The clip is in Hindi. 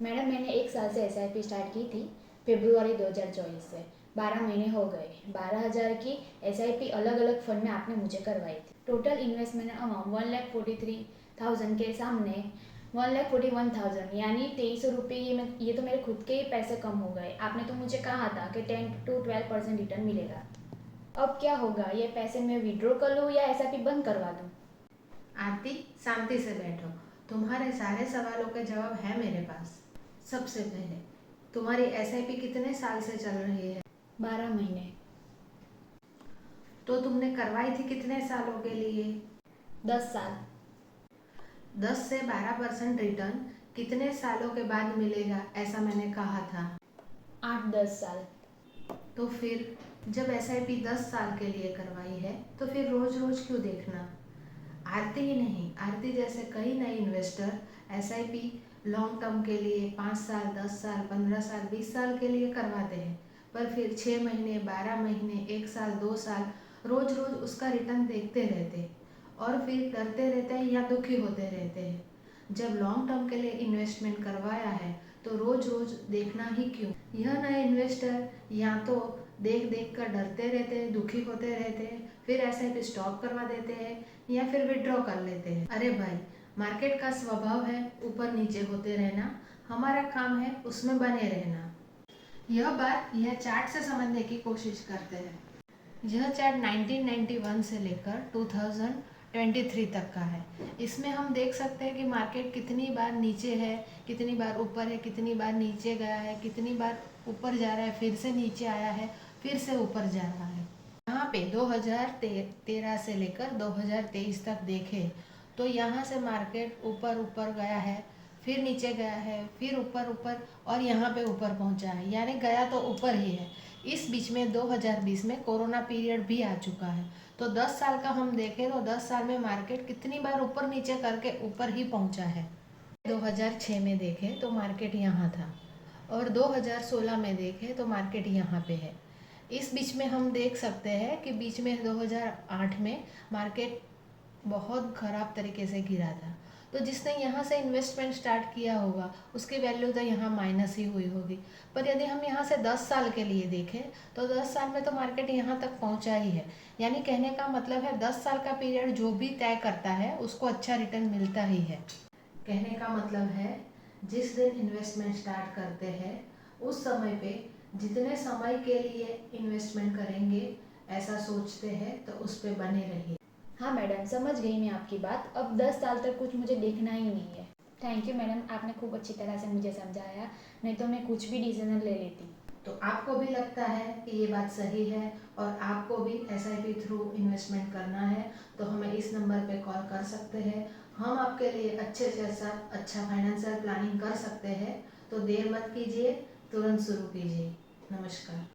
मैडम मैंने 1 साल से एसआईपी स्टार्ट की थी, फरवरी 2024 से। 12 महीने हो गए। 12,000 की एसआईपी अलग अलग फंड में आपने मुझे करवाई थी। टोटल इन्वेस्टमेंट अमाउंट 1,43,000 के सामने 1,41,000 यानी 2300 रुपये। ये तो मेरे खुद के ही पैसे कम हो गए। आपने तो मुझे कहा था कि 10 to 12% रिटर्न मिलेगा। अब क्या होगा? ये पैसे मैं विड्रॉ कर लूँ या एसआईपी बंद करवा दूँ? आरती, शांति से बैठो। तुम्हारे सारे सवालों के जवाब है मेरे पास। सबसे पहले, तुम्हारी एसआईपी कितने साल से चल रही है? 12 महीने। तो तुमने करवाई थी कितने सालों के लिए? 10 साल। 10 से 12% रिटर्न कितने सालों के बाद मिलेगा ऐसा मैंने कहा था? 8-10 साल। तो फिर जब एसआईपी 10 साल के लिए करवाई है तो फिर रोज रोज क्यों देखना? आरती ही नहीं, आरती जैसे कई नए इन्वेस्टर एसआईपी लॉन्ग टर्म के लिए 5 साल, 10 साल, 15 साल, 20 साल के लिए करवाते हैं, पर फिर 6 महीने, 12 महीने, 1 साल, 2 साल रोज रोज उसका रिटर्न देखते रहते और फिर डरते रहते हैं या दुखी होते रहते हैं। जब लॉन्ग टर्म के लिए इन्वेस्टमेंट करवाया है तो रोज रोज देखना ही क्यों? यह नए इन्वेस्टर या तो देख देख कर डरते रहते हैं, दुखी होते रहते हैं, फिर एसआईपी स्टॉप करवा देते हैं या फिर विड्रॉ कर लेते हैं। अरे भाई, मार्केट का स्वभाव है ऊपर नीचे होते रहना, हमारा काम है उसमें बने रहना। यह चार्ट से समझने की कोशिश करते हैं। यह चार्ट 1991 से लेकर 2023 तक का है। इसमें हम देख सकते हैं कि मार्केट कितनी बार नीचे है, कितनी बार ऊपर है, कितनी बार नीचे गया है, कितनी बार ऊपर जा रहा है, फिर से नीचे आया है, फिर से ऊपर जा रहा है। यहाँ पे 2013 से लेकर 2023 तक देखें तो यहाँ से मार्केट ऊपर ऊपर गया है, फिर नीचे गया है, फिर ऊपर ऊपर और यहाँ पे ऊपर पहुँचा है, यानी गया तो ऊपर ही है। इस बीच में 2020 में कोरोना पीरियड भी आ चुका है। तो 10 साल का हम देखें तो 10 साल में मार्केट कितनी बार ऊपर नीचे करके ऊपर ही पहुँचा है। 2006 में देखें तो मार्केट यहाँ था और 2016 में देखें तो मार्केट यहाँ पे है। इस बीच में हम देख सकते हैं कि बीच में 2008 में मार्केट बहुत ख़राब तरीके से गिरा था। तो जिसने यहाँ से इन्वेस्टमेंट स्टार्ट किया होगा उसकी वैल्यू तो यहाँ माइनस ही हुई होगी। पर यदि हम यहाँ से 10 साल के लिए देखें तो 10 साल में तो मार्केट यहाँ तक पहुँचा ही है। यानी कहने का मतलब है 10 साल का पीरियड जो भी तय करता है उसको अच्छा रिटर्न मिलता ही है। कहने का मतलब है जिस दिन इन्वेस्टमेंट स्टार्ट करते हैं उस समय पे जितने समय के लिए इन्वेस्टमेंट करेंगे ऐसा सोचते हैं तो उस पर बने रहिए। हाँ मैडम, समझ गई मैं आपकी बात। अब 10 साल तक कुछ मुझे देखना ही नहीं है। थैंक यू मैडम, आपने खूब अच्छी तरह से मुझे समझाया, नहीं तो मैं कुछ भी डिसीजन ले लेती। तो आपको भी लगता है कि ये बात सही है और आपको भी एसआईपी थ्रू इन्वेस्टमेंट करना है तो हमें इस नंबर पे कॉल कर सकते हैं। हम आपके लिए अच्छे से अच्छा फाइनेंशियल प्लानिंग कर सकते हैं। तो देर मत कीजिए, तुरंत शुरू कीजिए। नमस्कार।